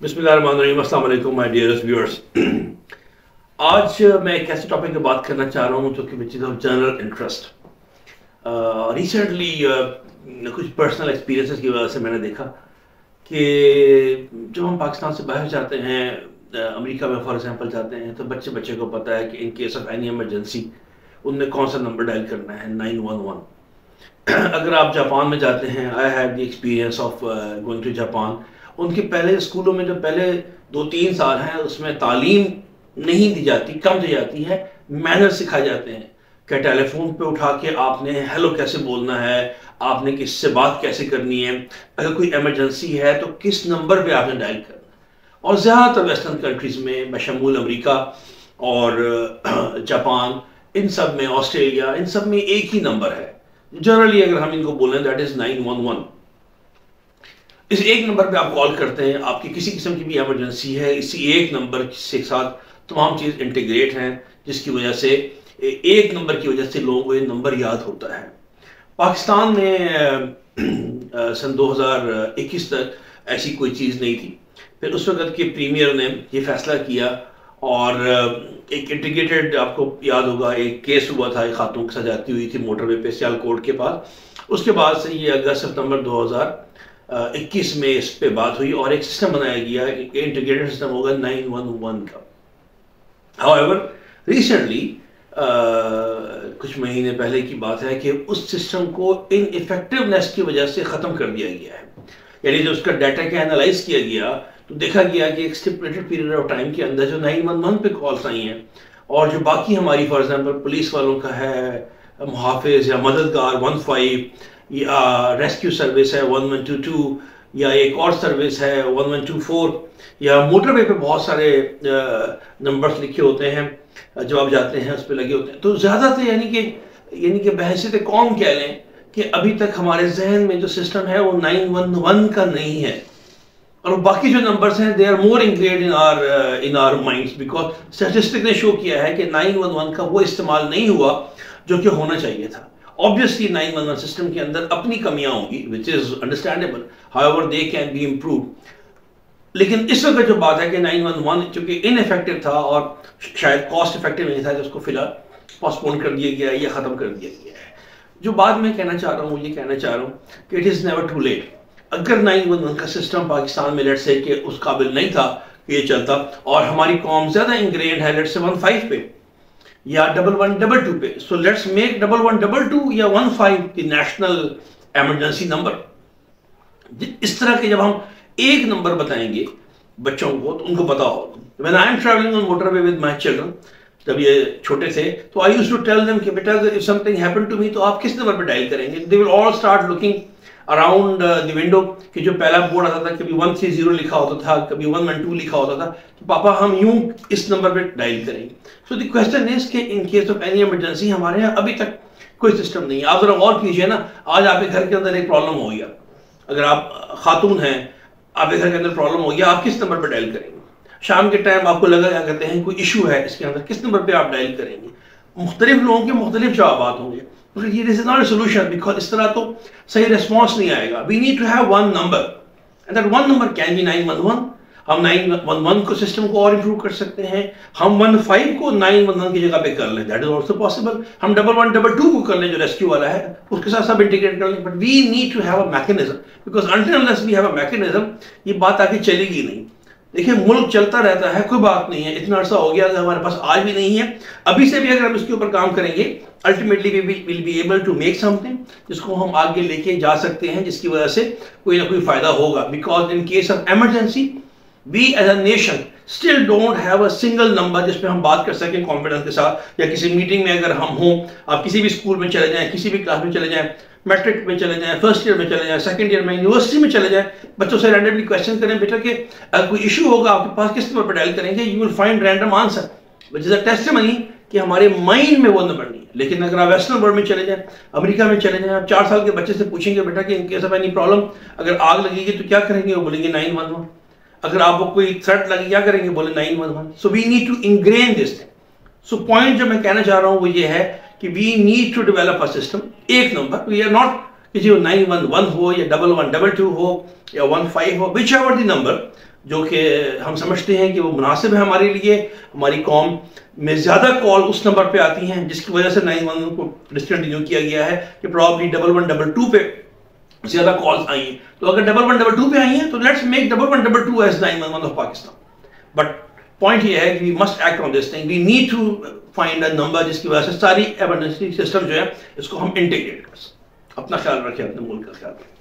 बिस्मिल्लाहिर्रहमानिर्रहीम, अस्सलाम वालेकुम माय डियरेस्ट व्यूअर्स। आज मैं एक ऐसे टॉपिक पे बात करना चाह रहा हूँ जो कि which is of general interest. Recently कुछ पर्सनल एक्सपीरियंसेस की वजह से मैंने देखा कि जब हम पाकिस्तान से बाहर जाते हैं, अमेरिका में फॉर एग्जांपल जाते हैं, तो बच्चे बच्चे को पता है कि इन केस ऑफ एनी इमरजेंसी उनने कौन सा नंबर डायल करना है, 911। अगर आप जापान में जाते हैं, I have the experience of going to Japan. उनके पहले स्कूलों में जो पहले 2-3 साल हैं उसमें तालीम नहीं दी जाती, कम दी जाती है, मैनर सिखाए जाते हैं कि टेलीफोन पे उठा के आपने हेलो कैसे बोलना है, आपने किससे बात कैसे करनी है, अगर कोई इमरजेंसी है तो किस नंबर पे आपने डायल करना है। और ज़्यादातर वेस्टर्न कंट्रीज़ में बशमूल अमेरिका और जापान, इन सब में, ऑस्ट्रेलिया, इन सब में एक ही नंबर है। जनरली अगर हम इनको बोलें दैट इज़ 911। इस एक नंबर पे आप कॉल करते हैं, आपकी किसी किस्म की भी इमरजेंसी है, इसी एक नंबर के साथ तमाम चीज़ इंटीग्रेट हैं, जिसकी वजह से एक नंबर की वजह से लोगों को ये नंबर याद होता है। पाकिस्तान में सन 2021 तक ऐसी कोई चीज़ नहीं थी। फिर उस वक्त के प्रीमियर ने ये फैसला किया और एक इंटीग्रेटेड, आपको याद होगा, एक केस हुआ था, एक खातून के साथ जाती हुई थी मोटरवे पे सियालकोट के पास। उसके बाद से ये अगस्त सितंबर 2021 में इस पे बात हुई और एक सिस्टम बनाया गया, इंटीग्रेटेड सिस्टम होगा 911 का। हाउएवर रिसेंटली कुछ महीने पहले की बात है कि उस सिस्टम को इनइफेक्टिवनेस की वजह से ख़त्म कर दिया गया है। यानी जो उसका डाटा का एनालाइज किया गया तो देखा गया कि एक स्टिपुलेटेड पीरियड ऑफ टाइम के अंदर जो 911 पे कॉल्स आई हैं और जो बाकी हमारी फॉर एग्जांपल पुलिस वालों का है, मुहाफिज या मददगार 15, या रेस्क्यू सर्विस है 1122, या एक और सर्विस है 1124, या मोटरवे पे बहुत सारे नंबर्स लिखे होते हैं, जब आप जाते हैं उस पर लगे होते हैं। तो ज़्यादातर यानी कि बहैसियत कौम कह लें कि अभी तक हमारे जहन में जो सिस्टम है वो 911 का नहीं है, और बाकी जो नंबर्स हैं they are more ingrained in our minds, because statistic ने शो किया है कि 911 का वो इस्तेमाल नहीं हुआ जो कि होना चाहिए था। ऑब्वियसली 911 सिस्टम के अंदर अपनी कमियां होंगी, which is understandable, however they can be improve. लेकिन इस वक्त जो बात है कि 911 चूंकि इनइफेक्टिव था और शायद कॉस्ट इफेक्टिव नहीं था, तो उसको फिलहाल पोस्टपोन कर दिया गया है या ख़त्म कर दिया गया है। जो बात मैं कहना चाह रहा हूँ, ये कहना चाह रहा हूँ कि it is never too late. अगर 911 का सिस्टम पाकिस्तान में लेट्स से कि उस काबिल नहीं था कि ये चलता, और हमारी कौम ज़्यादा इंग्रेंड है लेट्स से 15 पे या 1122 पे, सो लेट्स मेक 1122 या 15 द नेशनल इमरजेंसी नंबर। इस तरह के जब हम एक नंबर बताएंगे बच्चों को तो उनको पता हो। When I am travelling on motorway with my children, जब ये छोटे थे, तो I used to tell them कि बेटा if something happen to me तो आप किस नंबर पे डायल करेंगे। They will all start looking around the window कि जो पहला बोर्ड आता था कभी 130 लिखा होता था, कभी 112 लिखा होता था, तो पापा हम यूं इस नंबर पे डायल करेंगे। सो द क्वेश्चन इज कि इन केस ऑफ एनी इमरजेंसी हमारे यहाँ अभी तक कोई सिस्टम नहीं है। आप जरा गौर कीजिए ना, आज आपके घर के अंदर एक प्रॉब्लम हो गया, अगर आप खातून हैं, आपके घर के अंदर प्रॉब्लम हो गया, आप किस नंबर पर डायल करेंगे? शाम के टाइम आपको लगा क्या कहते हैं कोई इशू है इसके अंदर, किस नंबर पे आप डायल करेंगे? मुख्तलिफ लोगों के मुख्तलिफ जवाब होंगे, मगर ये this is not a solution, because इस तरह तो सही रिस्पॉन्स नहीं आएगा। We need to have one number and that one number can be 911। हम 911 को सिस्टम को और इम्प्रूव कर सकते हैं, हम 15 को 911 की जगह पे कर लें, दैट इज ऑल्सो पॉसिबल। हम 1122 को कर लें जो रेस्क्यू वाला है, उसके साथ सब इंटीग्रेट कर लें, but we need to have a mechanism, because until unless we have a mechanism ये बात आगे चलेगी नहीं। देखिए मुल्क चलता रहता है, कोई बात नहीं है, इतना अर्सा हो गया, अगर हमारे पास आज भी नहीं है, अभी से भी अगर हम इसके ऊपर काम करेंगे, ultimately we will be able to make something जिसको हम आगे लेके जा सकते हैं, जिसकी वजह से कोई ना कोई फायदा होगा। Because in case of emergency we as a nation still don't have a single number जिस पे हम बात कर सकें कॉन्फिडेंस के साथ। या किसी मीटिंग में अगर हम हों, आप किसी भी स्कूल में चले जाएं, किसी भी क्लास में चले जाएं, मैट्रिक में चले जाएं, फर्स्ट ईयर में चले जाएं, सेकंड ईयर में, यूनिवर्सिटी में चले जाएं, बच्चों से रैंडमली क्वेश्चन करें, बेटा कि अगर कोई इशू होगा आपके पास किस नंबर पर डायल करेंगे, you will find random answer which is a testimony कि हमारे माइंड में वो नंबर नहीं है। लेकिन अगर आप वेस्टर्न वर्ल्ड में चले जाएं, अमेरिका में चले जाएं, आप 4 साल के बच्चे से पूछेंगे बेटा कि इन केस ऑफ एनी प्रॉब्लम अगर आग लगेगी तो क्या करेंगे, वो बोलेंगे 911। अगर आपको कोई थ्रेट लगे क्या करेंगे, बोले 911। So we need to ingrain this thing. So point जो मैं कहना चाह रहा हूं वो ये है कि we need to develop a system, एक नंबर, वी आर नॉट कि जो 911 हो या 1122 हो या 15 हो, विच एवर द नंबर, जो कि हम समझते हैं कि वो मुनासिब है हमारे लिए। हमारी कौम में ज़्यादा कॉल उस नंबर पे आती हैं जिसकी वजह से 911 को डिसकंटिन्यू किया गया है कि प्रॉब्ली 1112 पे ज़्यादा कॉल्स आई हैं। तो अगर 1112 पे आई हैं तो let's make 1122 as 911 of Pakistan. But point ये है कि we must act on this thing, we need to find a number जिसकी वजह से सारी एमरजेंसी सिस्टम जो है इसको हम इंटीग्रेट कर सकें। अपना ख्याल रखें, अपने मुल्क का ख्याल रखें।